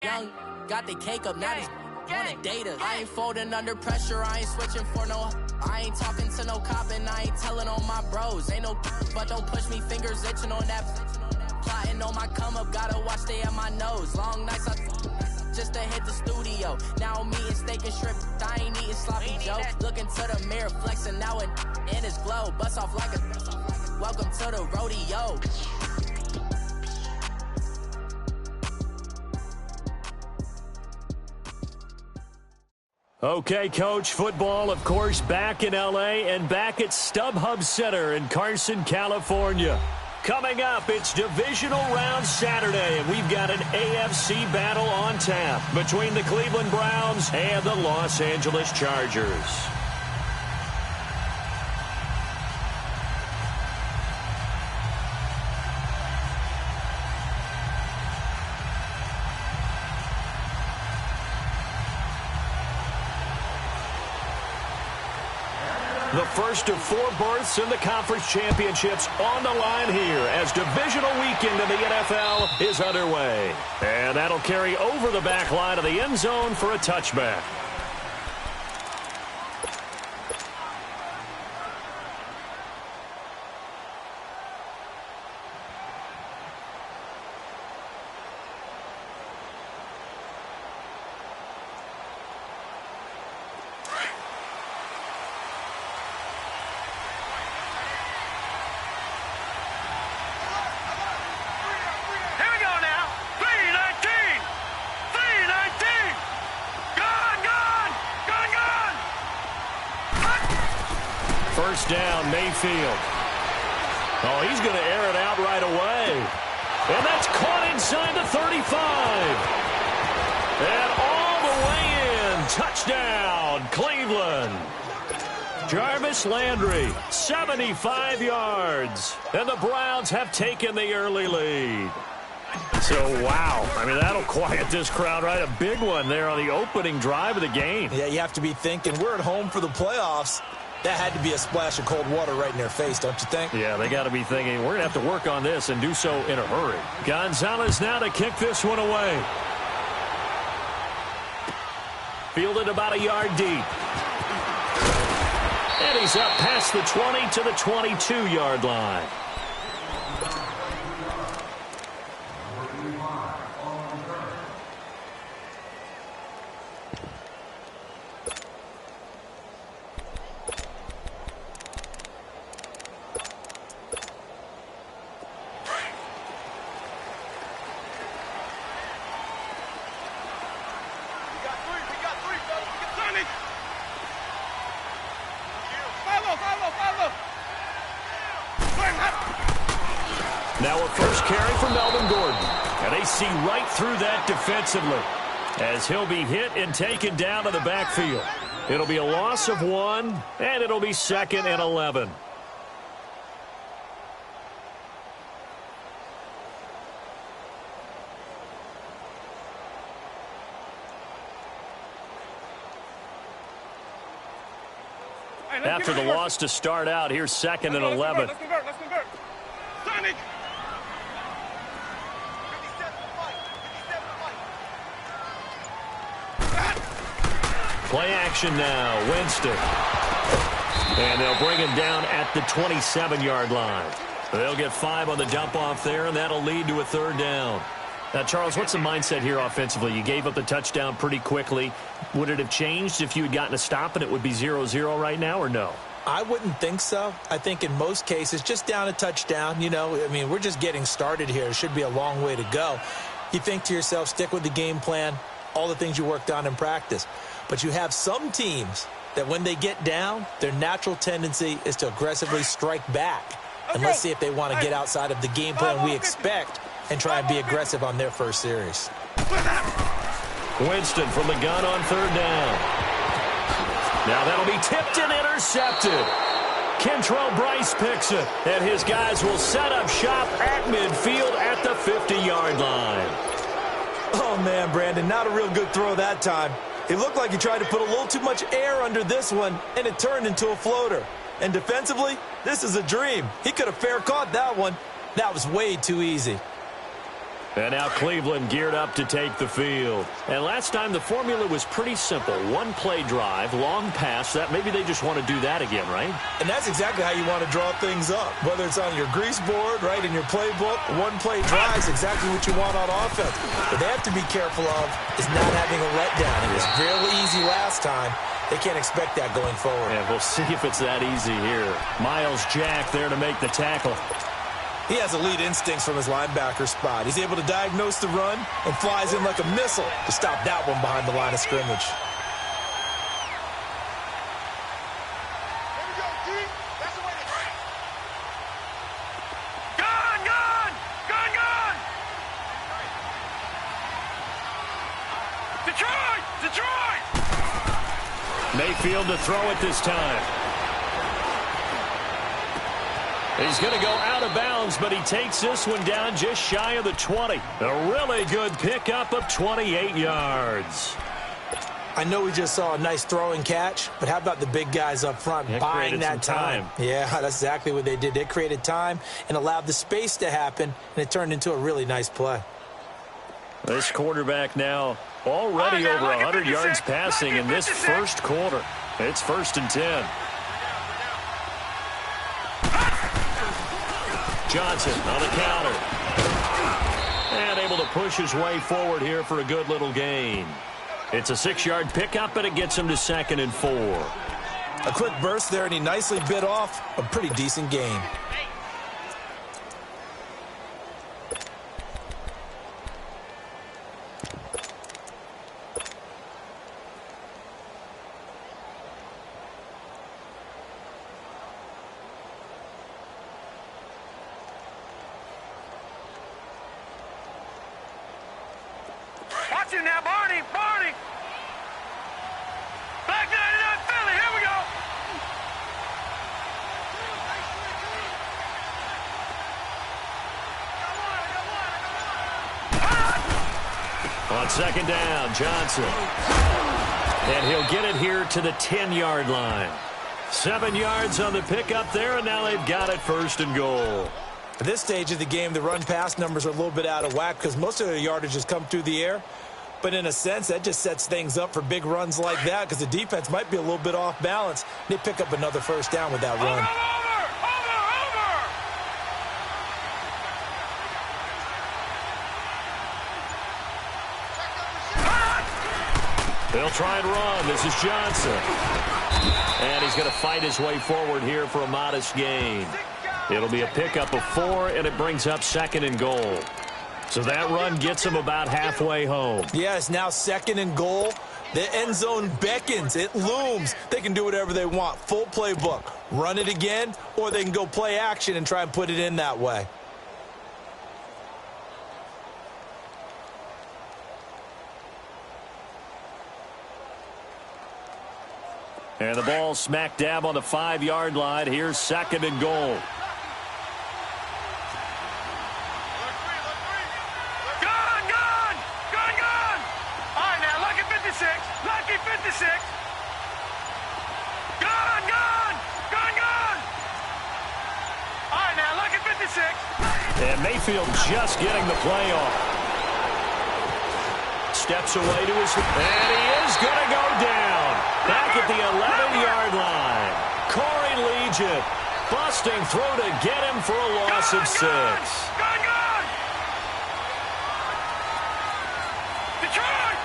young, got the cake up, now these wanna date us. I ain't folding under pressure, I ain't switching for no. I ain't talking to no cop and I ain't telling on my bros. Ain't no but don't push me, fingers itching on that. Plotting on my come up, gotta watch stay at my nose. Long nights I just to hit the studio. Now I'm eating steak and shrimp, I ain't eating sloppy joe. Looking to the mirror, flexing now and in his glow. Bust off like a welcome to the rodeo. Okay, Coach, football, of course, back in L.A. and back at StubHub Center in Carson, California. Coming up, it's Divisional Round Saturday, and we've got an AFC battle on tap between the Cleveland Browns and the Los Angeles Chargers. The first of 4 berths in the conference championships on the line here as divisional weekend in the NFL is underway. And that'll carry over the back line of the end zone for a touchback. First down, Mayfield. Oh, he's going to air it out right away. And that's caught inside the 35. And all the way in. Touchdown, Cleveland. Jarvis Landry, 75 yards. And the Browns have taken the early lead. So, wow. I mean, that'll quiet this crowd, right? A big one there on the opening drive of the game. Yeah, you have to be thinking, we're at home for the playoffs. That had to be a splash of cold water right in their face, don't you think? Yeah, they got to be thinking, we're going to have to work on this and do so in a hurry. Gonzalez now to kick this one away. Fielded about a yard deep. And he's up past the 20 to the 22-yard line. Now a first carry for Melvin Gordon. And they see right through that defensively as he'll be hit and taken down to the backfield. It'll be a loss of 1, and it'll be 2nd and 11. After the loss to start out, here's 2nd and 11. Let's convert. Sonic! Play action now, Winston. And they'll bring him down at the 27-yard line. They'll get 5 on the dump-off there, and that'll lead to a 3rd down. Now, Charles, what's the mindset here offensively? You gave up the touchdown pretty quickly. Would it have changed if you had gotten a stop and it would be 0-0 right now, or no? I wouldn't think so. I think in most cases, just down a touchdown, you know, I mean, we're just getting started here. It should be a long way to go. You think to yourself, stick with the game plan, all the things you worked on in practice. But you have some teams that when they get down, their natural tendency is to aggressively strike back. And let's see if they want to get outside of the game plan we expect and try and be aggressive on their first series. Winston from the gun on 3rd down. Now that'll be tipped and intercepted. Kentrell Bryce picks it, and his guys will set up shop at midfield at the 50-yard line. Oh, man, Brandon, not a real good throw that time. It looked like he tried to put a little too much air under this one, and it turned into a floater. And defensively, this is a dream. He could have fair caught that one. That was way too easy. And now Cleveland geared up to take the field. And last time the formula was pretty simple. One play drive, long pass. That maybe they just want to do that again, right? And that's exactly how you want to draw things up. Whether it's on your grease board, right, in your playbook, one play drive is exactly what you want on offense. What they have to be careful of is not having a letdown. It was real easy last time. They can't expect that going forward. Yeah, we'll see if it's that easy here. Miles Jack there to make the tackle. He has elite instincts from his linebacker spot. He's able to diagnose the run and flies in like a missile to stop that one behind the line of scrimmage. Detroit! Mayfield to throw it this time. He's going to go out of bounds, but he takes this one down just shy of the 20. A really good pickup of 28 yards. I know we just saw a nice throw and catch, but how about the big guys up front buying that time? Yeah, that's exactly what they did. They created time and allowed the space to happen, and it turned into a really nice play. This quarterback now already over 100 yards passing in this first quarter. It's 1st and 10. Johnson on the counter. And able to push his way forward here for a good little gain. It's a 6-yard pickup, and it gets him to 2nd and 4. A quick burst there, and he nicely bit off a pretty decent gain. Watch him now, Barney! Back 99 Philly, here we go! On 2nd down, Johnson. And he'll get it here to the 10-yard line. 7 yards on the pickup there, and now they've got it 1st and goal. At this stage of the game, the run-pass numbers are a little bit out of whack because most of their yardage has come through the air. But in a sense, that just sets things up for big runs like that because the defense might be a little bit off balance. They pick up another 1st down with that run. They'll try and run. This is Johnson. And he's going to fight his way forward here for a modest gain. It'll be a pickup of 4, and it brings up 2nd and goal. So that run gets him about halfway home. Yeah, it's now 2nd and goal. The end zone beckons. It looms. They can do whatever they want. Full playbook. Run it again, or they can go play action and try and put it in that way. And the ball smack dab on the 5-yard line. Here's 2nd and goal. Lucky 56. Gone. All right, now, lucky 56. And Mayfield just getting the play off. Steps away to his... And he is going to go down. Back at the 11-yard line. Corey Legion busting through to get him for a loss of 6. Gone. Detroit.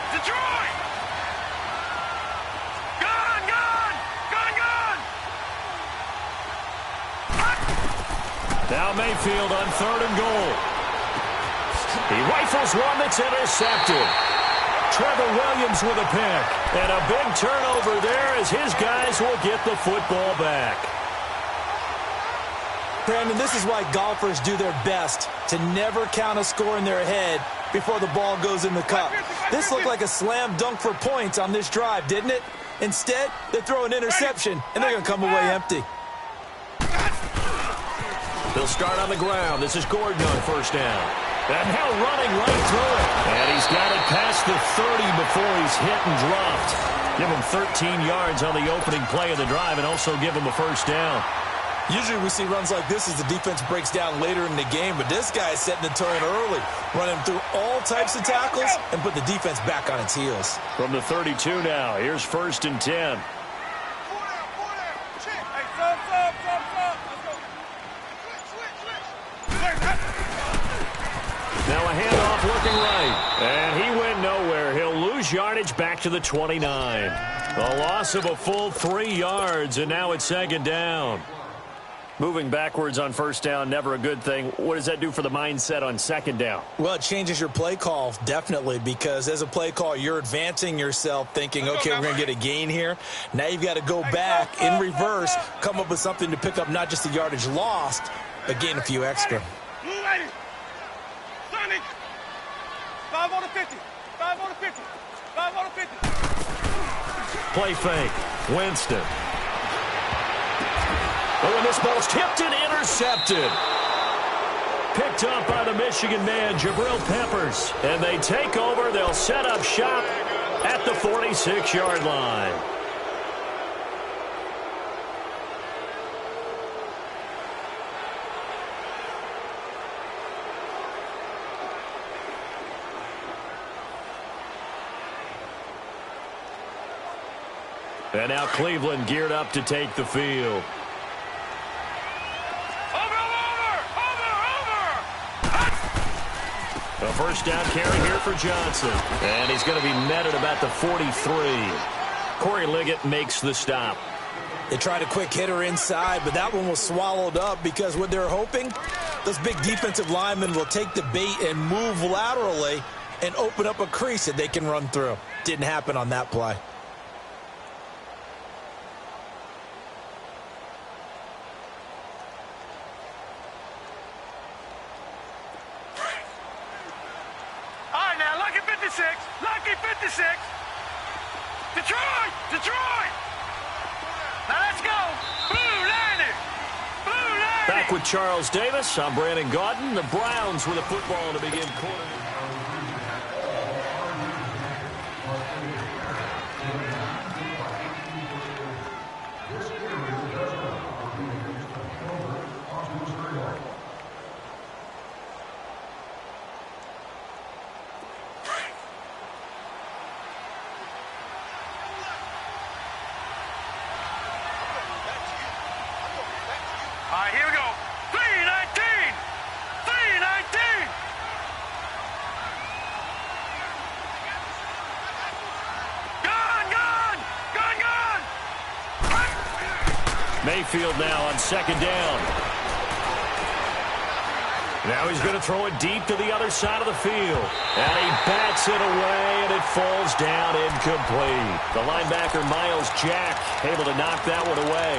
Now Mayfield on 3rd and goal. He rifles one that's intercepted. Trevor Williams with a pick. And a big turnover there as his guys will get the football back. Brandon, this is why golfers do their best to never count a score in their head before the ball goes in the cup. This looked like a slam dunk for points on this drive, didn't it? Instead, they throw an interception, and they're going to come away empty. They'll start on the ground. This is Gordon on 1st down. And now running right through it. And he's got it past the 30 before he's hit and dropped. Give him 13 yards on the opening play of the drive and also give him a 1st down. Usually we see runs like this as the defense breaks down later in the game, but this guy is setting the tone early, running through all types of tackles and put the defense back on its heels. From the 32 now, here's 1st and 10. Now a handoff looking right, and he went nowhere. He'll lose yardage back to the 29. A loss of a full 3 yards, and now it's 2nd down. Moving backwards on 1st down, never a good thing. What does that do for the mindset on 2nd down? Well, it changes your play call, definitely, because as a play call, you're advancing yourself thinking, okay, we're going to get a gain here. Now you've got to go back in reverse, come up with something to pick up not just the yardage lost, but gain a few extra. 5 on the 50. 5 on the 50. 5 on the 50. Play fake. Winston. Oh, and this ball's tipped and intercepted. Picked up by the Michigan man, Jabril Peppers. And they take over. They'll set up shop at the 46-yard line. And now Cleveland geared up to take the field. A 1st down carry here for Johnson. And he's going to be met at about the 43. Corey Liggett makes the stop. They tried a quick hitter inside, but that one was swallowed up because what they're hoping, those big defensive linemen will take the bait and move laterally and open up a crease that they can run through. Didn't happen on that play. Lucky 56. Detroit! Detroit! Now let's go. Blue Lightning! Blue Lightning! Back with Charles Davis. I'm Brandon Gaudin. The Browns with a football to begin quarter. All right, here we go. 319! 319! Gone, gone! Gone, gone! Mayfield now on 2nd down. Now he's going to throw it deep to the other side of the field. And he bats it away, and it falls down incomplete. The linebacker, Miles Jack, able to knock that one away.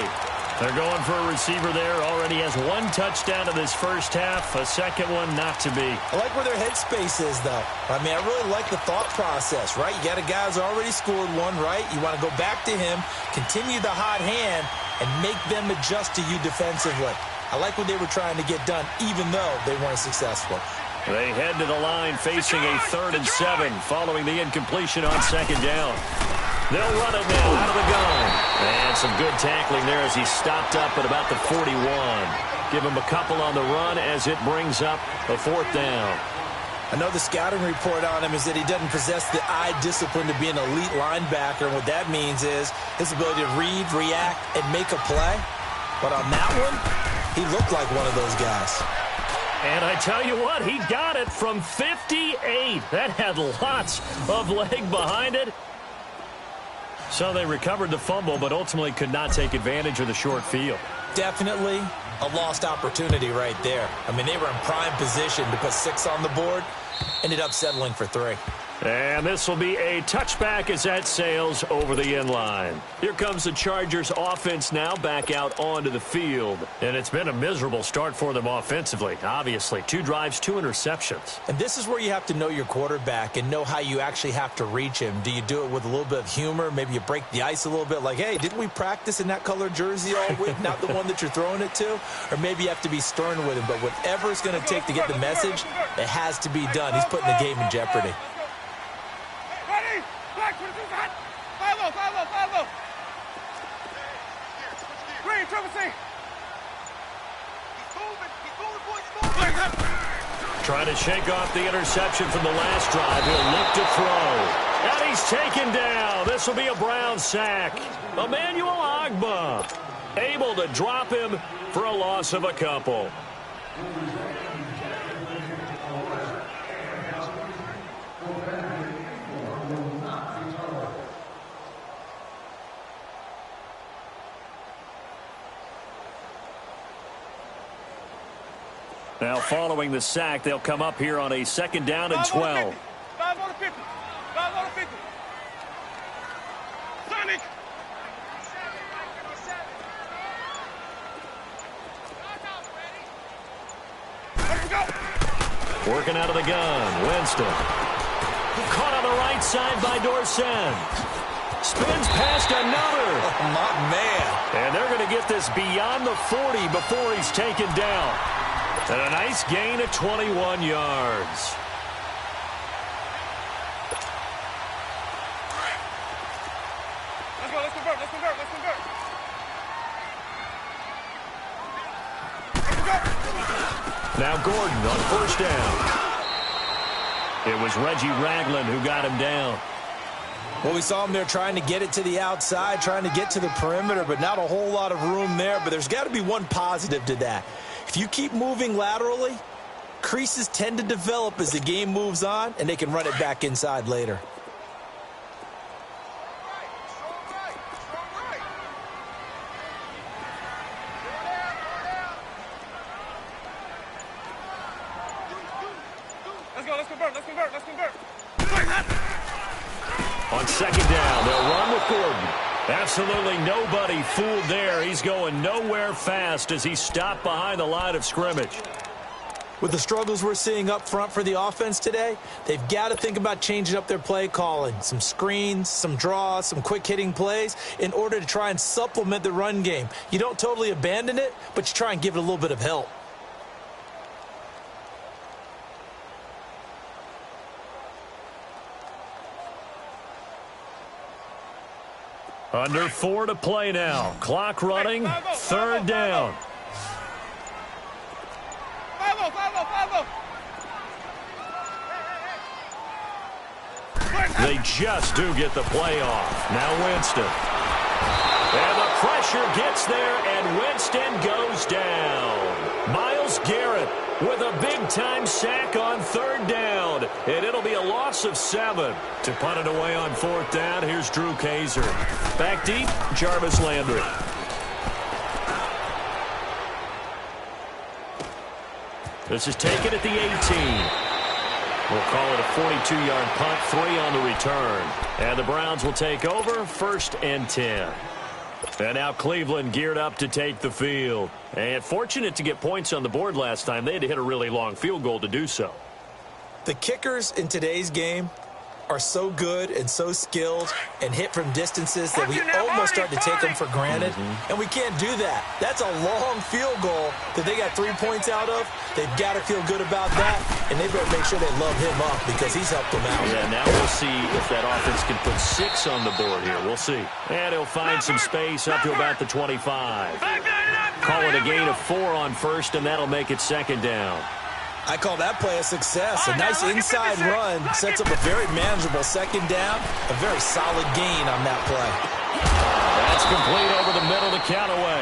They're going for a receiver there. Already has 1 touchdown in this first half. A second one not to be. I like where their headspace is, though. I mean, I really like the thought process, right? You got a guy who's already scored one, right? You want to go back to him, continue the hot hand, and make them adjust to you defensively. I like what they were trying to get done, even though they weren't successful. They head to the line facing a 3rd and 7 following the incompletion on 2nd down. They'll run it now out of the gun. And some good tackling there as he stopped up at about the 41. Give him a couple on the run as it brings up a 4th down. I know the scouting report on him is that he doesn't possess the eye discipline to be an elite linebacker. And what that means is his ability to read, react, and make a play. But on that one, he looked like one of those guys. And I tell you what, he got it from 58. That had lots of leg behind it. So they recovered the fumble, but ultimately could not take advantage of the short field. Definitely a lost opportunity right there. I mean, they were in prime position to put 6 on the board, ended up settling for 3. And this will be a touchback as that sails over the end line. Here comes the Chargers offense now back out onto the field. And it's been a miserable start for them offensively, obviously. 2 drives, 2 interceptions. And this is where you have to know your quarterback and know how you actually have to reach him. Do you do it with a little bit of humor? Maybe you break the ice a little bit like, hey, didn't we practice in that color jersey all week? Not the one that you're throwing it to? Or maybe you have to be stern with him. But whatever it's going to take to get the message, it has to be done. He's putting the game in jeopardy. Black 22 hot. 5-0, 5-0, 5-0. Green, triple C. Trying to shake off the interception from the last drive. He'll look to throw. And he's taken down. This will be a Brown sack. Emmanuel Ogbah able to drop him for a loss of a couple. Now, following the sack, they'll come up here on a 2nd down and 12. 5 on the 50. 5 on the 50. Sonic. Let's go. Working out of the gun. Winston. Caught on the right side by Dorsett. Spins past another. Oh, my man. And they're going to get this beyond the 40 before he's taken down. And a nice gain of 21 yards. Let's go. Let's convert. Let's convert. Let's convert. Let's go. Now Gordon on 1st down. It was Reggie Ragland who got him down. Well, we saw him there trying to get it to the outside, trying to get to the perimeter, but not a whole lot of room there. But there's got to be one positive to that. If you keep moving laterally, creases tend to develop as the game moves on, and they can run it back inside later. Let's go. Let's convert. Let's convert. Let's convert. On 2nd down, they'll run with Gordon. Absolutely nobody fooled there. He's going nowhere fast as he stopped behind the line of scrimmage. With the struggles we're seeing up front for the offense today, they've got to think about changing up their play calling. Some screens, some draws, some quick-hitting plays in order to try and supplement the run game. You don't totally abandon it, but you try and give it a little bit of help. Under 4 to play now. Clock running. 3rd down. 5-0, 5-0, 5-0. They just do get the play off. Now Winston. And the pressure gets there, and Winston goes down. Myles Garrett with a big-time sack on 3rd down. And it'll be a loss of 7. To punt it away on 4th down, here's Drew Kaiser. Back deep, Jarvis Landry. This is taken at the 18. We'll call it a 42-yard punt, 3 on the return. And the Browns will take over, 1st and 10. And now Cleveland geared up to take the field. And fortunate to get points on the board last time. They had to hit a really long field goal to do so. The kickers in today's game are so good and so skilled and hit from distances that we almost start to take them for granted. And we can't do that. That's a long field goal that they got 3 points out of. They've got to feel good about that, and they better make sure they love him up because he's helped them out. Yeah, now we'll see if that offense can put 6 on the board here. We'll see. And he'll find some space up to about the 25. Call it a gain of 4 on 1st, and that'll make it 2nd down. I call that play a success. A nice inside run sets up a very manageable 2nd down. A very solid gain on that play. That's complete over the middle to Callaway.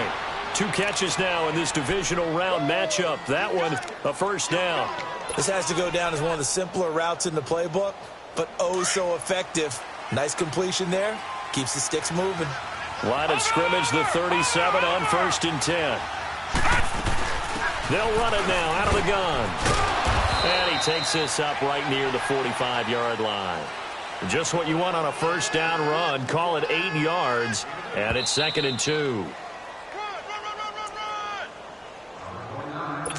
2 catches now in this divisional round matchup. That one, a 1st down. This has to go down as one of the simpler routes in the playbook, but oh so effective. Nice completion there. Keeps the sticks moving. Line of scrimmage, the 37 on 1st and 10. They'll run it now out of the gun. And he takes this up right near the 45-yard line. Just what you want on a 1st down run. Call it 8 yards. And it's 2nd and 2. Run.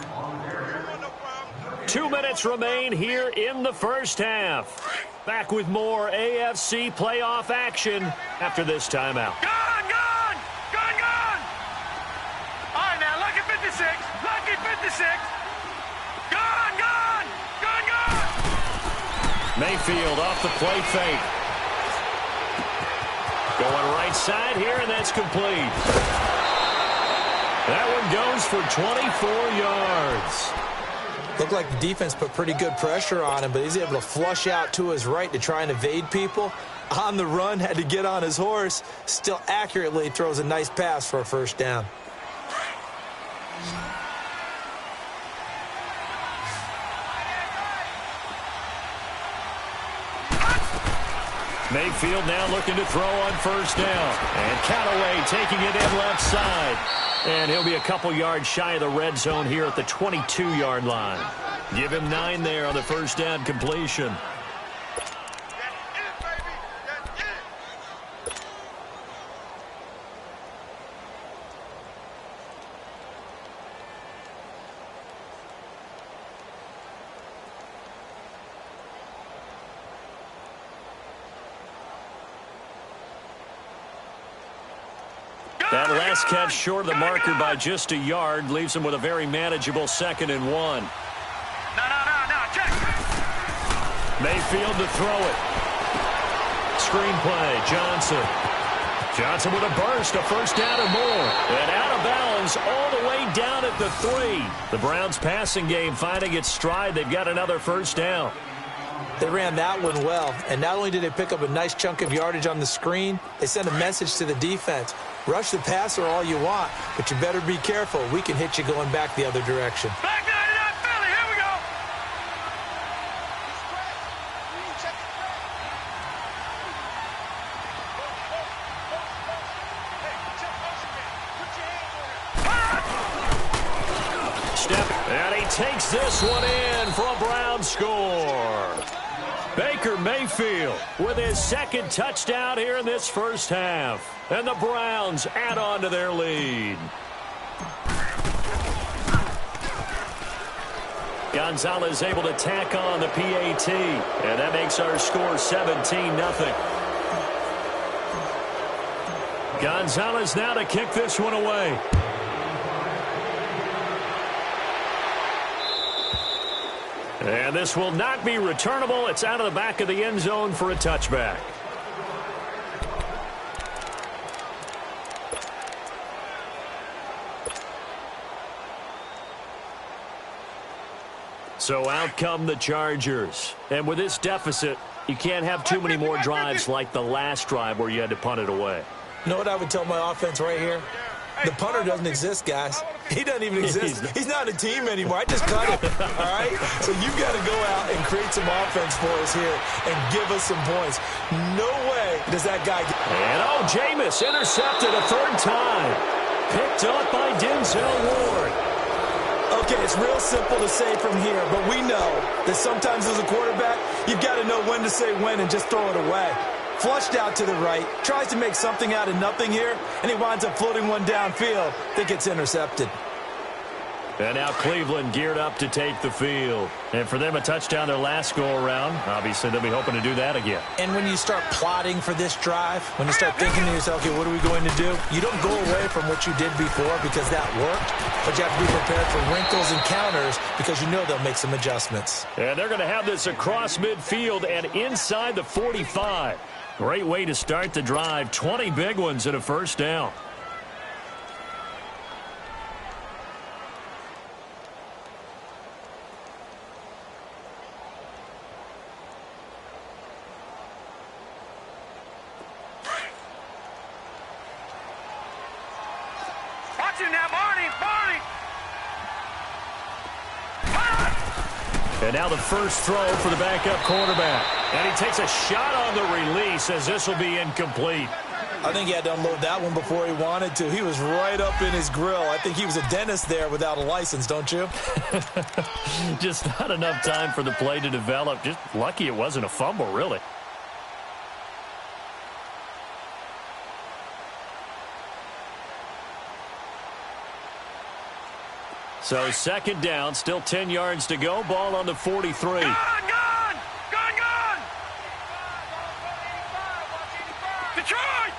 2 minutes remain here in the 1st half. Back with more AFC playoff action after this timeout. Gone! All right, now, lucky 56. Lucky 56. Gone! Mayfield off the play fake. Going right side here, and that's complete. That one goes for 24 yards. Looked like the defense put pretty good pressure on him, but he's able to flush out to his right to try and evade people. On the run, had to get on his horse. Still accurately throws a nice pass for a first down. Mayfield now looking to throw on first down. And Callaway taking it in left side. And he'll be a couple yards shy of the red zone here at the 22-yard line. Give him 9 there on the first down completion. That last catch short of the marker by just a yard leaves him with a very manageable 2nd and 1. No, check. Mayfield to throw it. Screenplay, Johnson. Johnson with a burst, a first down or more. And out of bounds all the way down at the 3. The Browns passing game finding its stride. They've got another first down. They ran that one well, and not only did they pick up a nice chunk of yardage on the screen, they sent a message to the defense. Rush the passer all you want, but you better be careful. We can hit you going back the other direction. Back 99 Philly, here we go. Step, and he takes this one in for a Brown score. Baker Mayfield with his 2nd touchdown here in this first half. And the Browns add on to their lead. Gonzalez able to tack on the PAT. And that makes our score 17-0. Gonzalez now to kick this one away. And this will not be returnable. It's out of the back of the end zone for a touchback. So out come the Chargers. And with this deficit, you can't have too many more drives like the last drive where you had to punt it away. You know what I would tell my offense right here? The punter doesn't exist, guys. He doesn't even exist. He's not a team anymore. I just cut him, all right? So you've got to go out and create some offense for us here and give us some points. No way does that guy get... And, Jameis intercepted a 3rd time. Picked up by Denzel Ward. Okay, it's real simple to say from here, but we know that sometimes as a quarterback, you've got to know when to say when and just throw it away. Flushed out to the right, tries to make something out of nothing here, and he winds up floating one downfield that gets intercepted. And now Cleveland geared up to take the field. And for them, a touchdown their last go-around. Obviously, they'll be hoping to do that again. And when you start plotting for this drive, when you start thinking to yourself, okay, what are we going to do? You don't go away from what you did before because that worked, but you have to be prepared for wrinkles and counters because you know they'll make some adjustments. And they're going to have this across midfield and inside the 45. Great way to start the drive. 20 big ones and a first down. Watch him now, Barney. And now the first throw for the backup quarterback. And he takes a shot on the release as this will be incomplete. I think he had to unload that one before he wanted to. He was right up in his grill. I think he was a dentist there without a license, don't you? Just not enough time for the play to develop. Just lucky it wasn't a fumble, really. So 2nd down, still 10 yards to go. Ball on the 43. Gone! Detroit!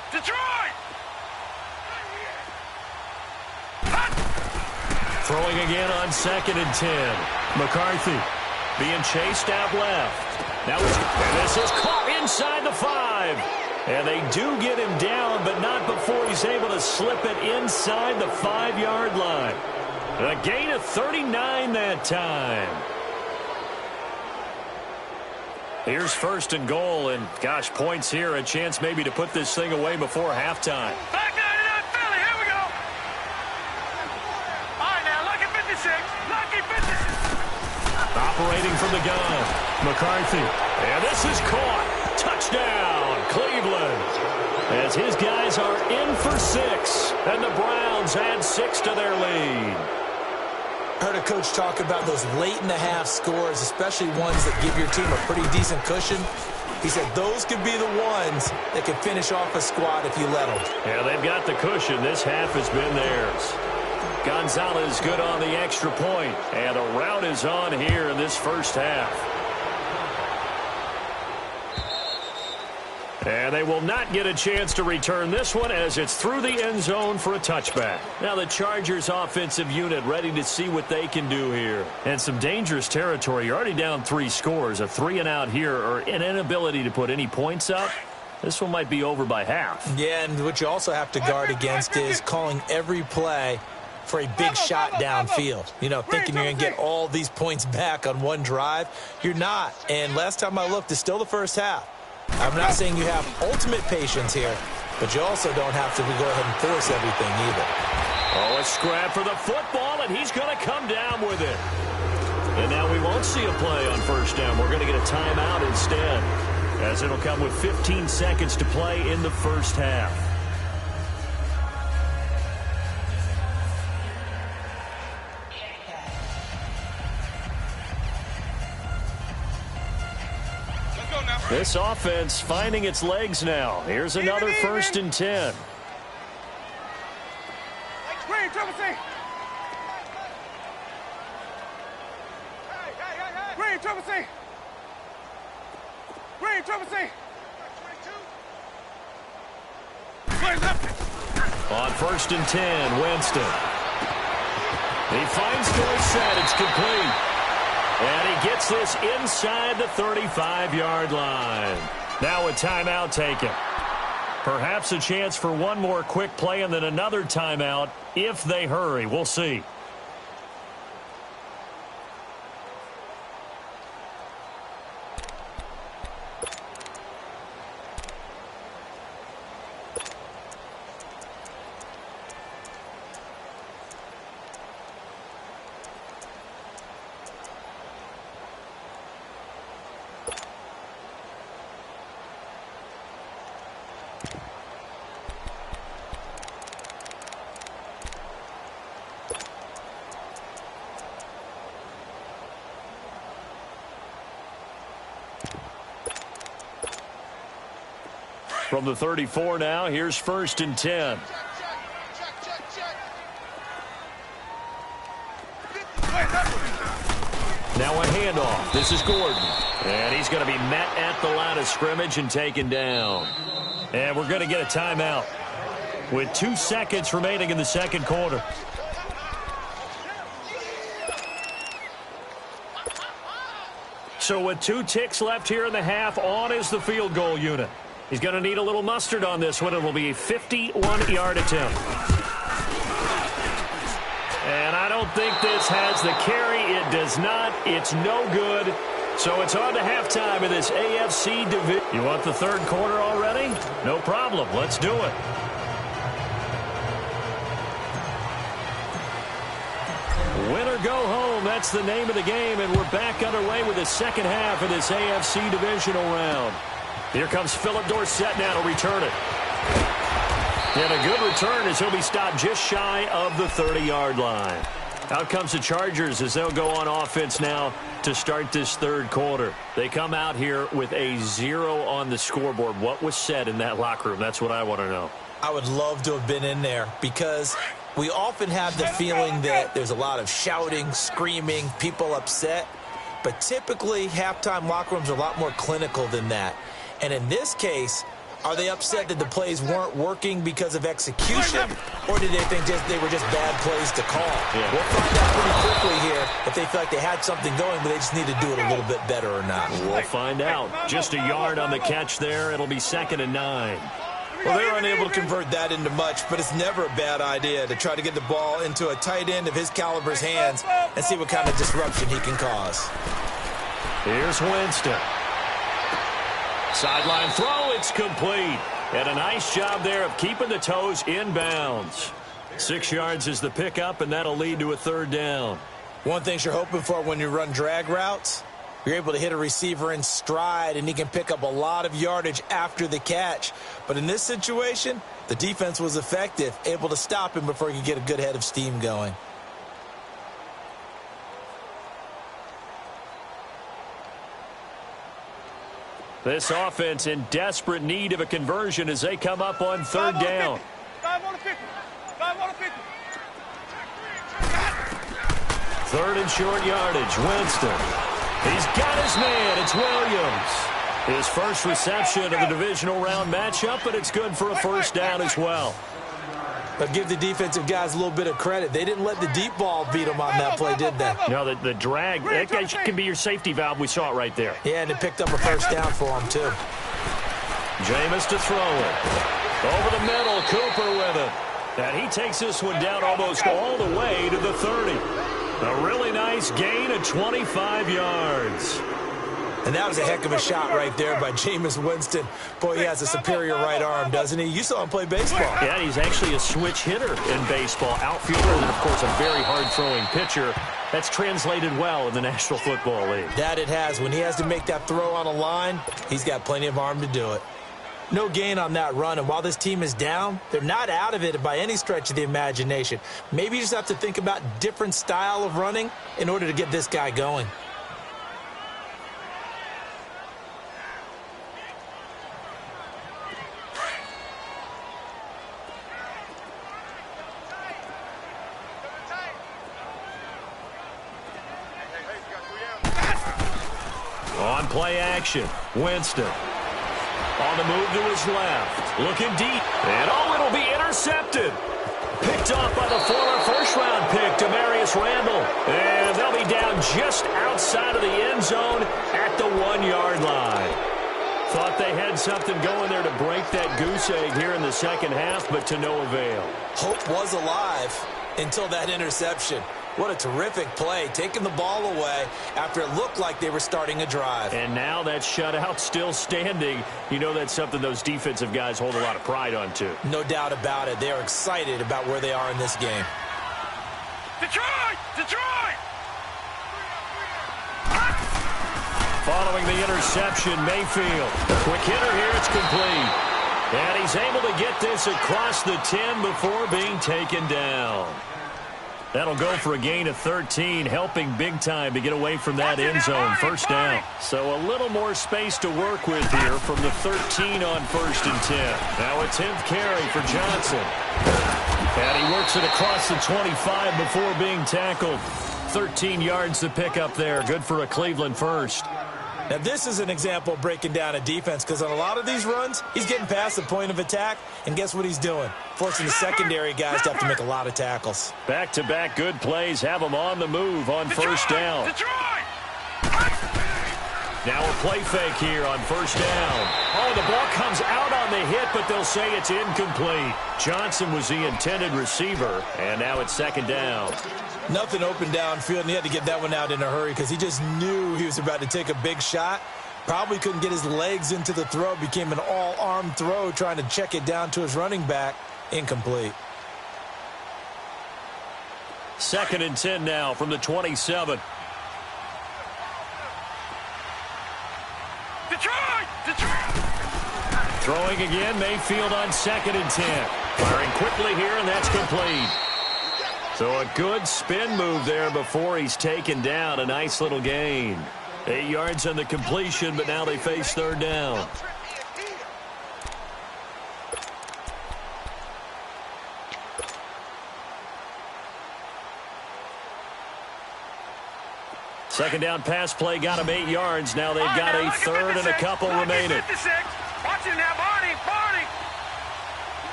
Throwing again on 2nd and 10. McCarthy being chased out left. Now and this is caught inside the 5. And they do get him down, but not before he's able to slip it inside the 5-yard line. A gain of 39 that time. Here's first and goal, and gosh, points here, a chance maybe to put this thing away before halftime. Back 99 Philly, here we go. All right, now, lucky 56. Lucky 56. Operating from the gun, McCarthy. And this is caught. Touchdown, Cleveland. As his guys are in for 6, and the Browns add 6 to their lead. Heard a coach talk about those late-in-the-half scores, especially ones that give your team a pretty decent cushion. He said those could be the ones that could finish off a squad if you let them. Yeah, they've got the cushion. This half has been theirs. Gonzalez good on the extra point, and a rout is on here in this first half. And they will not get a chance to return this one as it's through the end zone for a touchback. Now the Chargers offensive unit ready to see what they can do here. And some dangerous territory. You're already down 3 scores. A 3-and-out here or an inability to put any points up. This one might be over by half. Yeah, and what you also have to guard against is calling every play for a big shot downfield. You know, thinking you're going to get all these points back on one drive. You're not. And last time I looked, it's still the first half. I'm not saying you have ultimate patience here, but you also don't have to go ahead and force everything either. Oh, a scrap for the football, and he's going to come down with it. And now we won't see a play on first down. We're going to get a timeout instead, as it'll come with 15 seconds to play in the first half. This offense finding its legs now. Here's another first and 10. Green, triple C. Green, triple C. Green, triple C. On first and 10, Winston. He finds Dorsett. It's complete. And he gets this inside the 35-yard line. Now a timeout taken. Perhaps a chance for one more quick play and then another timeout if they hurry. We'll see. From the 34 now, here's first and 10. Now a handoff. This is Gordon. And he's going to be met at the line of scrimmage and taken down. And we're going to get a timeout with 2 seconds remaining in the second quarter. So with 2 ticks left here in the half, on is the field goal unit. He's going to need a little mustard on this one. It will be a 51-yard attempt. And I don't think this has the carry. It does not. It's no good. So it's on to halftime in this AFC division. You want the third quarter already? No problem. Let's do it. Win or go home. That's the name of the game. And we're back underway with the second half of this AFC divisional round. Here comes Philip Dorsett now to return it. And a good return as he'll be stopped just shy of the 30-yard line. Out comes the Chargers as they'll go on offense now to start this third quarter. They come out here with a 0 on the scoreboard. What was said in that locker room? That's what I want to know. I would love to have been in there because we often have the feeling that there's a lot of shouting, screaming, people upset. But typically, halftime locker rooms are a lot more clinical than that. And in this case, Are they upset that the plays weren't working because of execution, or did they think they were just bad plays to call? Yeah. We'll find out pretty quickly here if they feel like they had something going, but they just need to do it a little bit better or not. We'll find out. Just a yard on the catch there. It'll be 2nd and 9. Well, they're unable to convert that into much, but it's never a bad idea to try to get the ball into a tight end of his caliber's hands and see what kind of disruption he can cause. Here's Winston. Sideline throw, it's complete. And a nice job there of keeping the toes inbounds. 6 yards is the pickup, and that'll lead to a 3rd down. One thing you're hoping for when you run drag routes, you're able to hit a receiver in stride, and he can pick up a lot of yardage after the catch. But in this situation, the defense was effective, able to stop him before he could get a good head of steam going. This offense in desperate need of a conversion as they come up on 3rd down. 5 on the 50. 5 on the 50. 3rd and short yardage. Winston. He's got his man. It's Williams. His first reception of the divisional round matchup, but it's good for a 1st down as well. But give the defensive guys a little bit of credit. They didn't let the deep ball beat them on that play, did they? No, the drag, that can be your safety valve. We saw it right there. Yeah, and it picked up a 1st down for them, too. Jameis to throw it. Over the middle, Cooper with it. And he takes this one down almost all the way to the 30. A really nice gain of 25 yards. And that was a heck of a shot right there by Jameis Winston. Boy, he has a superior right arm, doesn't he? You saw him play baseball. Yeah, he's actually a switch hitter in baseball. Outfielder and, of course, a very hard-throwing pitcher. That's translated well in the National Football League. That it has. When he has to make that throw on a line, he's got plenty of arm to do it. No gain on that run, and while this team is down, they're not out of it by any stretch of the imagination. Maybe you just have to think about different style of running in order to get this guy going. On play action, Winston. On the move to his left. Looking deep. And, it'll be intercepted. Picked off by the former first-round pick, Demarius Randall. And they'll be down just outside of the end zone at the 1-yard line. Thought they had something going there to break that goose egg here in the 2nd half, but to no avail. Hope was alive until that interception. What a terrific play, taking the ball away after it looked like they were starting a drive. And now that shutout still standing. You know that's something those defensive guys hold a lot of pride on, too. No doubt about it. They are excited about where they are in this game. Detroit! Detroit! Following the interception, Mayfield. Quick hitter here, it's complete. And he's able to get this across the 10 before being taken down. That'll go for a gain of 13, helping big time to get away from that end zone. 1st down. So a little more space to work with here from the 13 on 1st and 10. Now a 10th carry for Johnson. And he works it across the 25 before being tackled. 13 yards to pick up there. Good for a Cleveland 1st. Now, this is an example of breaking down a defense because on a lot of these runs, he's getting past the point of attack, and guess what he's doing? Forcing the secondary guys to have to make a lot of tackles. Back-to-back good plays have them on the move on 1st down. Now a play fake here on 1st down. Oh, the ball comes out on the hit, but they'll say it's incomplete. Johnson was the intended receiver, and now it's 2nd down. Nothing open downfield, and he had to get that one out in a hurry because he just knew he was about to take a big shot. Probably couldn't get his legs into the throw. Became an all-arm throw trying to check it down to his running back. Incomplete. 2nd and 10 now from the 27. Detroit! Detroit! Throwing again, Mayfield on 2nd and 10. Firing quickly here, and that's complete. So a good spin move there before he's taken down. A nice little gain. 8 yards on the completion, but now they face 3rd down. Second down pass play got him 8 yards. Now they've got a 3rd and a couple remaining. Watch it now, Barney.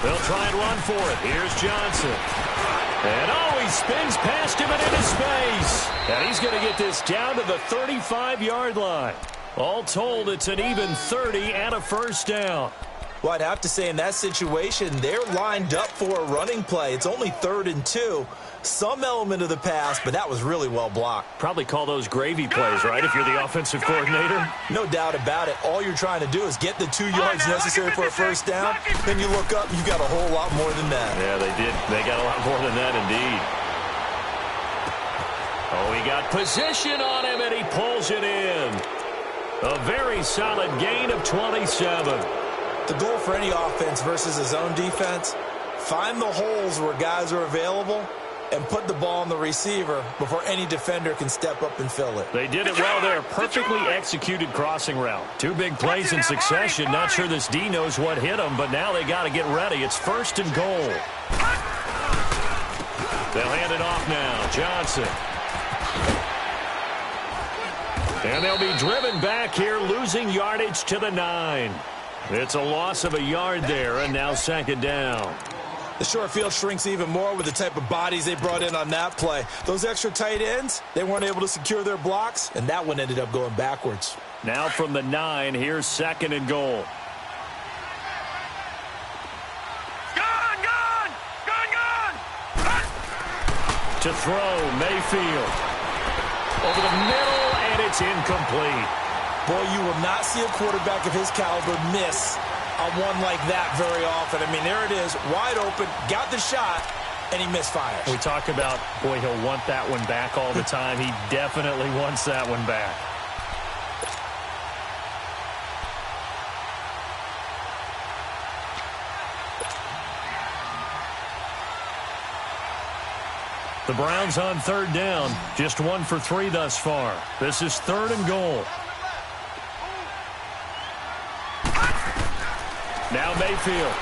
They'll try and run for it. Here's Johnson. And he spins past him and into space. And he's going to get this down to the 35-yard line. All told, it's an even 30 and a first down. Well, I'd have to say in that situation, they're lined up for a running play. It's only 3rd and 2. Some element of the pass, but that was really well blocked. Probably call those gravy plays, right, if you're the offensive coordinator? No doubt about it. All you're trying to do is get the 2 yards necessary for a first down. Then you look up, you got a whole lot more than that. Yeah, they did. They got a lot more than that, indeed. Oh, he got position on him, and he pulls it in. A very solid gain of 27. The goal for any offense versus a zone defense, find the holes where guys are available and put the ball on the receiver before any defender can step up and fill it. They did it well there. Perfectly executed crossing route. 2 big plays in succession. Not sure this D knows what hit him, but now they got to get ready. It's 1st and goal. They'll hand it off now. Johnson. And they'll be driven back here, losing yardage to the 9. It's a loss of a yard there, and now 2nd down. The short field shrinks even more with the type of bodies they brought in on that play. Those extra tight ends, they weren't able to secure their blocks, and that one ended up going backwards. Now from the 9, here's 2nd and goal. Gone! To throw, Mayfield. Over the middle, and it's incomplete. Boy, you will not see a quarterback of his caliber miss on one like that very often. I mean, there it is, wide open, got the shot, and he misfires. We talk about, boy, he'll want that one back all the time. He definitely wants that one back. The Browns on 3rd down, just 1 for 3 thus far. This is 3rd and goal. Now Mayfield.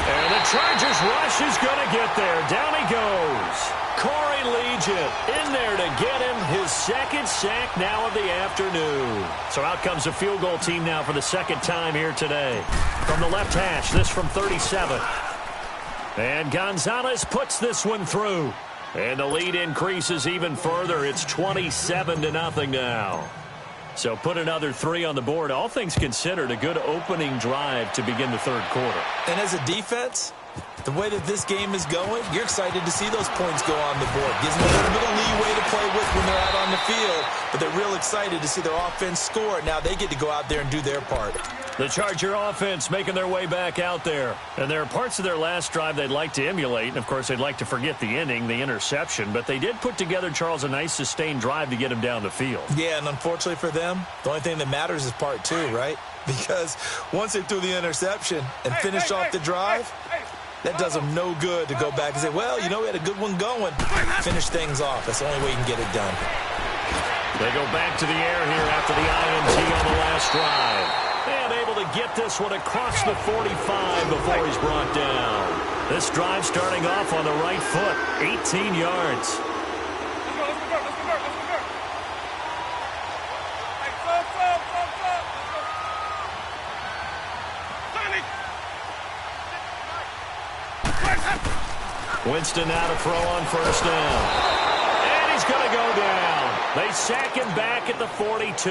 And the Chargers rush is going to get there. Down he goes. Corey Legion in there to get him his 2nd sack now of the afternoon. So out comes a field goal team now for the 2nd time here today. From the left hash, this from 37. And Gonzalez puts this one through. And the lead increases even further. It's 27-0 now. So put another 3 on the board. All things considered, a good opening drive to begin the 3rd quarter. And as a defense, the way that this game is going, you're excited to see those points go on the board. Gives them a little bit of leeway to play with when they're out on the field. But they're real excited to see their offense score. Now they get to go out there and do their part. The Charger offense making their way back out there. And there are parts of their last drive they'd like to emulate. And, of course, they'd like to forget the inning, the interception. But they did put together, Charles, a nice sustained drive to get him down the field. Yeah, and unfortunately for them, the only thing that matters is part 2, right? Because once they threw the interception and finished off the drive, that does them no good to go back and say, well, you know, we had a good one going. Finish things off. That's the only way you can get it done. They go back to the air here after the INT on the last drive. And able to get this one across the 45 before he's brought down. This drive starting off on the right foot, 18 yards. Winston now to throw on 1st down. And he's going to go down. They sack him back at the 42.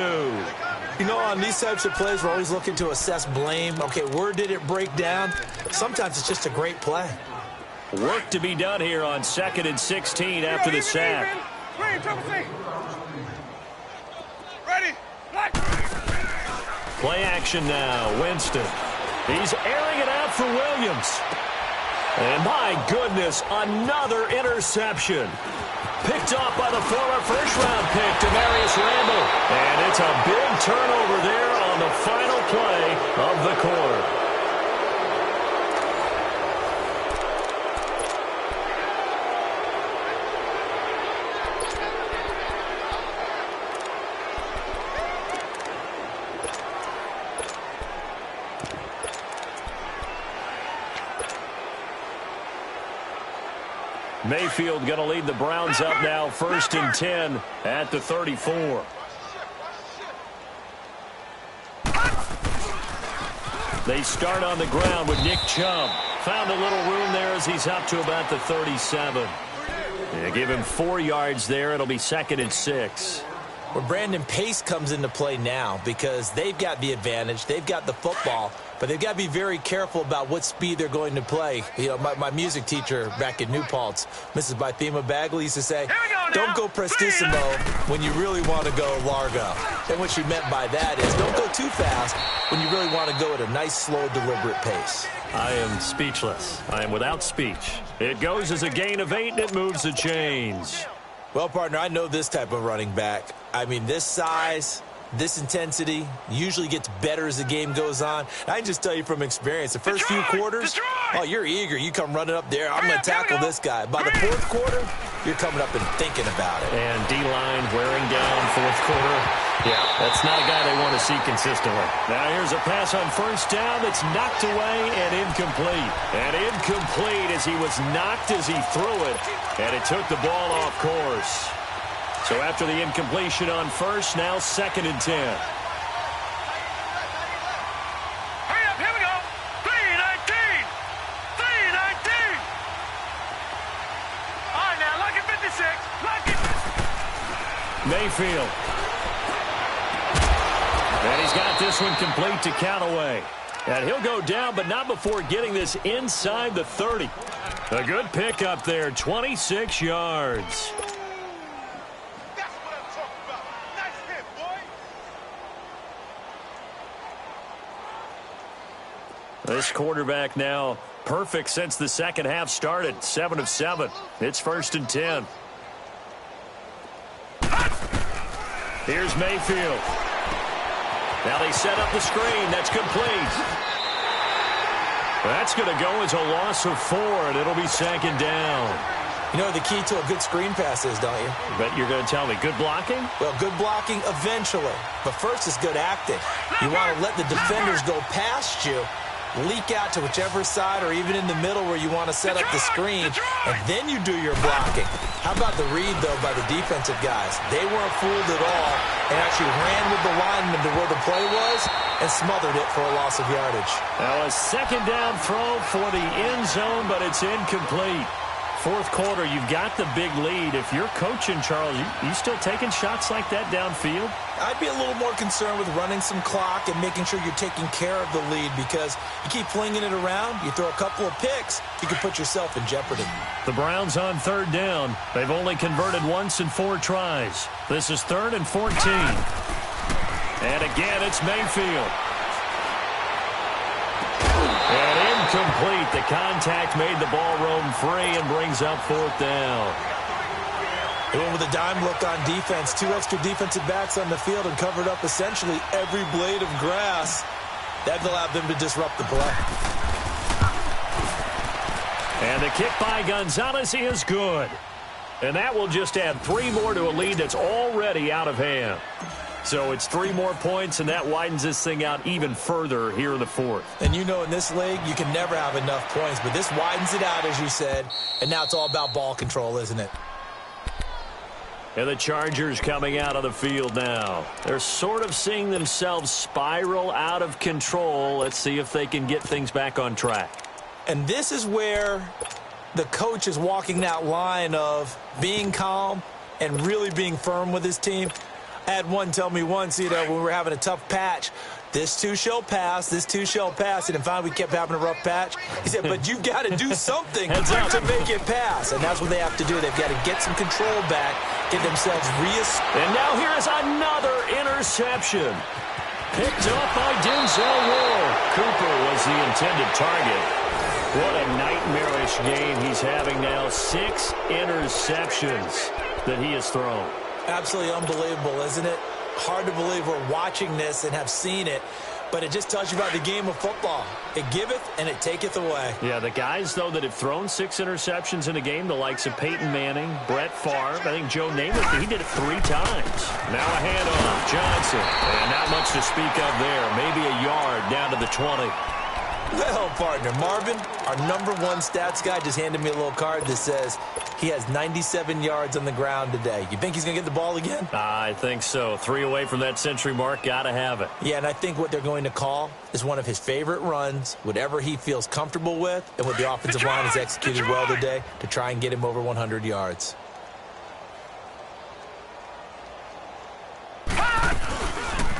You know, on these types of plays, we're always looking to assess blame. Okay, where did it break down? Sometimes it's just a great play. Work to be done here on 2nd and 16 after the sack. Ready. Play action now. Winston. He's airing it out for Williams. And my goodness, another interception. Picked off by the former first-round pick, Demarius Randall. And it's a big turnover there on the final play of the quarter. Mayfield going to lead the Browns up now, 1st and 10 at the 34. They start on the ground with Nick Chubb. Found a little room there as he's up to about the 37. They give him 4 yards there. It'll be 2nd and 6. Well, Brandon, pace comes into play now because they've got the advantage. They've got the football, but they've got to be very careful about what speed they're going to play. You know, my music teacher back in New Paltz, Mrs. Bythema Bagley, used to say, don't go prestissimo when you really want to go largo. And what she meant by that is don't go too fast when you really want to go at a nice, slow, deliberate pace. I am speechless. I am without speech. It goes as a gain of 8, and it moves the chains. Well, partner, I know this type of running back. I mean, this size, this intensity usually gets better as the game goes on. I can just tell you from experience, the first few quarters, oh, you're eager. You come running up there. I'm going to tackle this guy. By the fourth quarter, you're coming up and thinking about it. And D-line wearing down fourth quarter. Yeah, that's not a guy they want to see consistently. Now here's a pass on first down that's knocked away and incomplete. And incomplete as he was knocked as he threw it. And it took the ball off course. So after the incompletion on first, now 2nd and 10. Hurry up, here we go. 3:19. 3:19. All right, now, lock it 56. Lock it. Mayfield. And he's got this one complete to Callaway. And he'll go down, but not before getting this inside the 30. A good pick up there, 26 yards. That's what I'm talking about. Nice hit, boy. This quarterback now perfect since the second half started. 7 of 7. It's 1st and 10. Here's Mayfield. Now they set up the screen. That's complete. That's going to go as a loss of 4, and it'll be 2nd down. You know what the key to a good screen pass is, don't you? But you're going to tell me good blocking? Well, good blocking eventually. But first is good acting. You want to let the defenders go past you, leak out to whichever side or even in the middle where you want to set up the screen, and then you do your blocking. How about the read, though, by the defensive guys? They weren't fooled at all and actually ran with the lineman to where the play was and smothered it for a loss of yardage. Now a 2nd down throw for the end zone, but it's incomplete. Fourth quarter, you've got the big lead. If you're coaching, Charles, you still taking shots like that downfield? I'd be a little more concerned with running some clock and making sure you're taking care of the lead because you keep flinging it around, you throw a couple of picks, you can put yourself in jeopardy. The Browns on 3rd down. They've only converted once in 4 tries. This is 3rd and 14. And again, it's Mayfield. And incomplete. The contact made the ball roam free and brings up 4th down. They went with a dime look on defense. 2 extra defensive backs on the field and covered up essentially every blade of grass. That allowed them to disrupt the play. And the kick by Gonzalez is good. And that will just add 3 more to a lead that's already out of hand. So it's 3 more points, and that widens this thing out even further here in the 4th. And you know in this league, you can never have enough points, but this widens it out, as you said, and now it's all about ball control, isn't it? And the Chargers coming out of the field now. They're sort of seeing themselves spiral out of control. Let's see if they can get things back on track. And this is where the coach is walking that line of being calm and really being firm with his team. I had one tell me once, when we were having a tough patch, this too shall pass, this too shall pass. And finally we kept having a rough patch. He said, but you've got to do something to make it pass. And that's what they have to do. They've got to get some control back, get themselves And now here is another interception. Picked up by Denzel Ward. Cooper was the intended target. What a nightmarish game he's having now. 6 interceptions that he has thrown. Absolutely unbelievable, isn't it? Hard to believe we're watching this and have seen it, but it just tells you about the game of football. It giveth and it taketh away. Yeah, the guys, though, that have thrown 6 interceptions in a game, the likes of Peyton Manning, Brett Favre, I think Joe Namath, he did it 3 times. Now a handoff, Johnson, and not much to speak of there. Maybe a yard down to the 20. Well, partner, Marvin, our #1 stats guy just handed me a little card that says he has 97 yards on the ground today. You think he's going to get the ball again? I think so. 3 away from that century mark. Got to have it. Yeah, and I think what they're going to call is one of his favorite runs, whatever he feels comfortable with, and what the offensive line has executed well today to try and get him over 100 yards.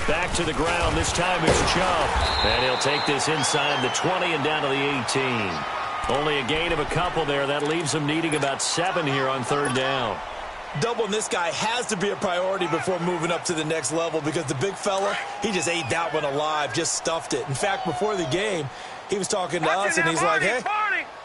Back to the ground. This time it's Chubb. And he'll take this inside the 20 and down to the 18. Only a gain of a couple there. That leaves him needing about 7 here on 3rd down. Doubling this guy has to be a priority before moving up to the next level because the big fella, he just ate that one alive, just stuffed it. In fact, before the game, he was talking to us, and he's like, hey,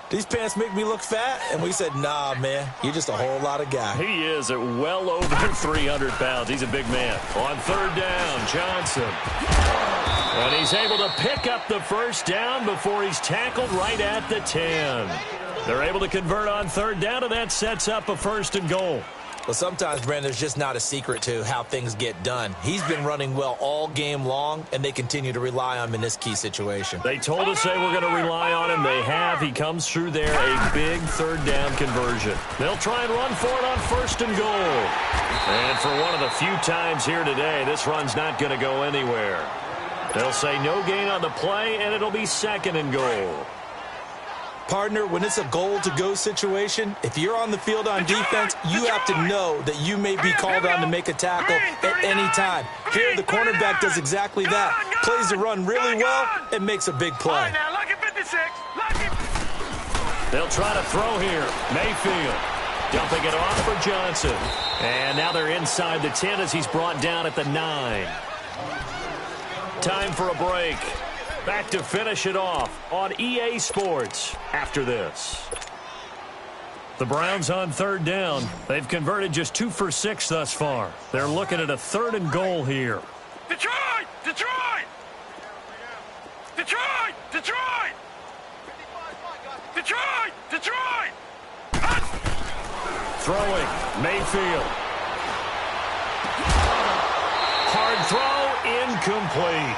these pants make me look fat? And we said, nah, man, you're just a whole lot of guy. He is at well over 300 pounds. He's a big man. On 3rd down, Johnson. And he's able to pick up the 1st down before he's tackled right at the 10. They're able to convert on 3rd down, and that sets up a 1st and goal. Well, sometimes, Brandon, there's just not a secret to how things get done. He's been running well all game long, and they continue to rely on him in this key situation. They told us they were going to rely on him. They have. He comes through there, a big 3rd down conversion. They'll try and run for it on 1st and goal. And for one of the few times here today, this run's not going to go anywhere. They'll say no gain on the play, and it'll be 2nd and goal. Partner, when it's a goal-to-go situation, if you're on the field on defense, you have to know that you may be called on to make a tackle at any time. Here, the cornerback does exactly that. Plays the run really well and makes a big play. They'll try to throw here. Mayfield dumping it off for Johnson. And now they're inside the 10 as he's brought down at the 9. Time for a break. Back to finish it off on EA Sports after this. The Browns on 3rd down. They've converted just 2 for 6 thus far. They're looking at a 3rd and goal here. Detroit! Detroit! Detroit! Detroit! Detroit! Detroit! Throwing. Mayfield. Hard throw. Incomplete.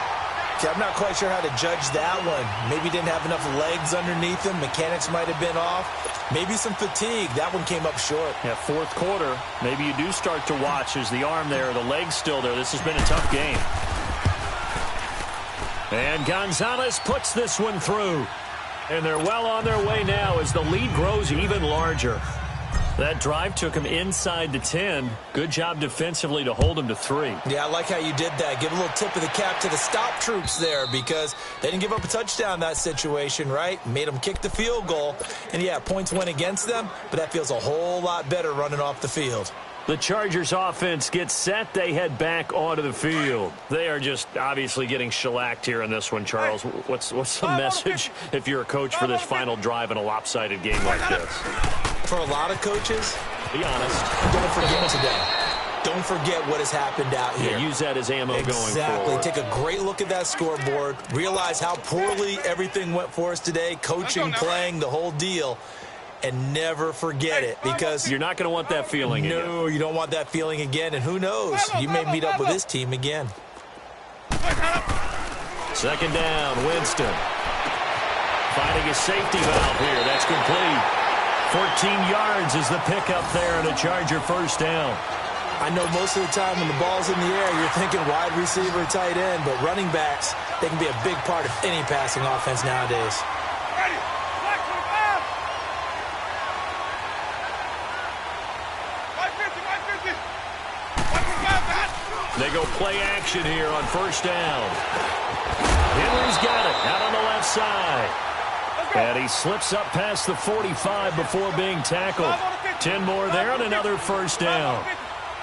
Okay, I'm not quite sure how to judge that one. Maybe didn't have enough legs underneath him. Mechanics might have been off. Maybe some fatigue. That one came up short. Yeah, 4th quarter. Maybe you do start to watch. Is the arm there, the leg's still there? This has been a tough game. And Gonzalez puts this one through. And they're well on their way now as the lead grows even larger. That drive took him inside the 10. Good job defensively to hold him to 3. Yeah, I like how you did that. Give a little tip of the cap to the stop troops there because they didn't give up a touchdown in that situation, right? Made them kick the field goal. And, yeah, points went against them, but that feels a whole lot better running off the field. The Chargers offense gets set. They head back onto the field. They are just obviously getting shellacked here in this one, Charles. What's the message if you're a coach for this final drive in a lopsided game like this? For a lot of coaches, be honest. Don't forget today. Don't forget what has happened out here. Yeah, use that as ammo going forward. Exactly. Take a great look at that scoreboard. Realize how poorly everything went for us today. Coaching, playing, the whole deal. And never forget it because you're not going to want that feeling again. No, you don't want that feeling again. And who knows? You may meet up with this team again. 2nd down, Winston. Finding a safety valve here. That's complete. 14 yards is the pickup there and a Charger 1st down. I know most of the time when the ball's in the air, you're thinking wide receiver, tight end, but running backs, they can be a big part of any passing offense nowadays. They go play action here on 1st down. Henry's got it out on the left side. And he slips up past the 45 before being tackled. 10 more there and another 1st down.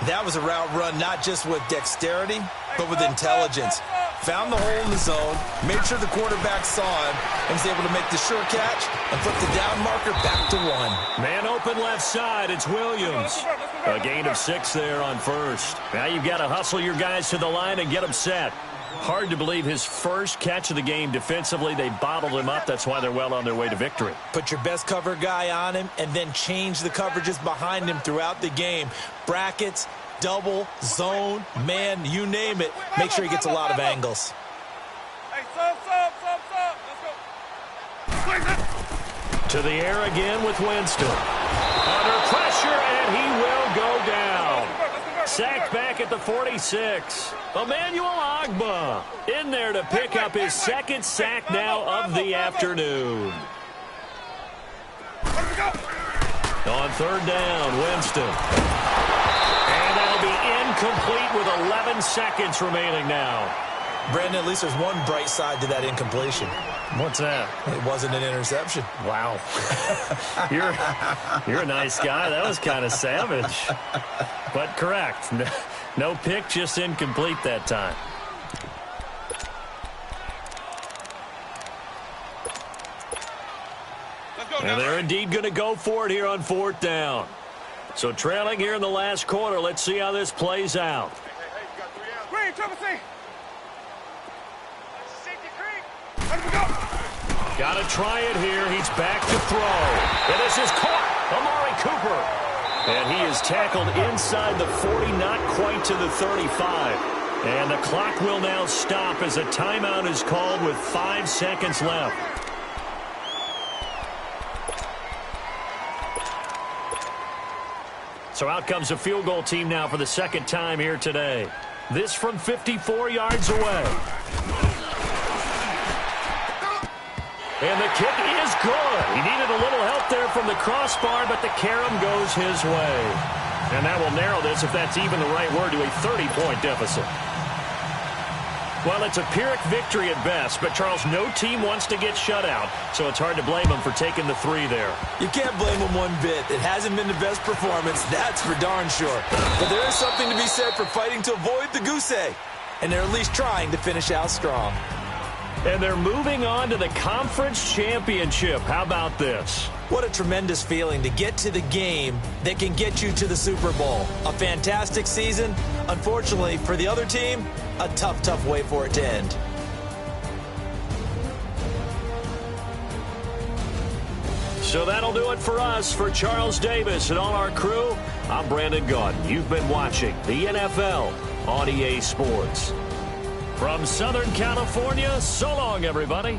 That was a route run not just with dexterity, but with intelligence. Found the hole in the zone, made sure the quarterback saw him, and was able to make the sure catch and flip the down marker back to 1. Man open left side, it's Williams. A gain of 6 there on 1st. Now you've got to hustle your guys to the line and get them set. Hard to believe his first catch of the game defensively. They bottled him up. That's why they're well on their way to victory. Put your best cover guy on him and then change the coverages behind him throughout the game. Brackets, double, zone, man, you name it. Make sure he gets a lot of angles. Hey, stop. Let's go. To the air again with Winston. Under pressure, and he will go down. Sacked back at the 46. Emmanuel Ogbah in there to pick up his second sack now of the afternoon. On third down, Winston. And that'll be incomplete with 11 seconds remaining now. Brandon, at least there's one bright side to that incompletion. What's that? It wasn't an interception. Wow. You're a nice guy. That was kind of savage. But correct. No pick, just incomplete that time. And they're indeed going to go for it here on fourth down. So trailing here in the last quarter. Let's see how this plays out. Green, triple C. Safety Green. Let him go. Got to try it here. He's back to throw. And this is caught. Amari Cooper. And he is tackled inside the 40, not quite to the 35. And the clock will now stop as a timeout is called with 5 seconds left. So out comes a field goal team now for the second time here today. This from 54 yards away. And the kick is good. He needed a little help there from the crossbar, but the carom goes his way. And that will narrow this, if that's even the right word, to a 30-point deficit. Well, it's a Pyrrhic victory at best, but, Charles, no team wants to get shut out, so it's hard to blame them for taking the 3 there. You can't blame them one bit. It hasn't been the best performance, that's for darn sure. But there is something to be said for fighting to avoid the goose egg, and they're at least trying to finish out strong. And they're moving on to the conference championship. How about this? What a tremendous feeling to get to the game that can get you to the Super Bowl. A fantastic season. Unfortunately, for the other team, a tough, tough way for it to end. So that'll do it for us. For Charles Davis and all our crew, I'm Brandon Gaudin. You've been watching the NFL on EA Sports. From Southern California, so long, everybody.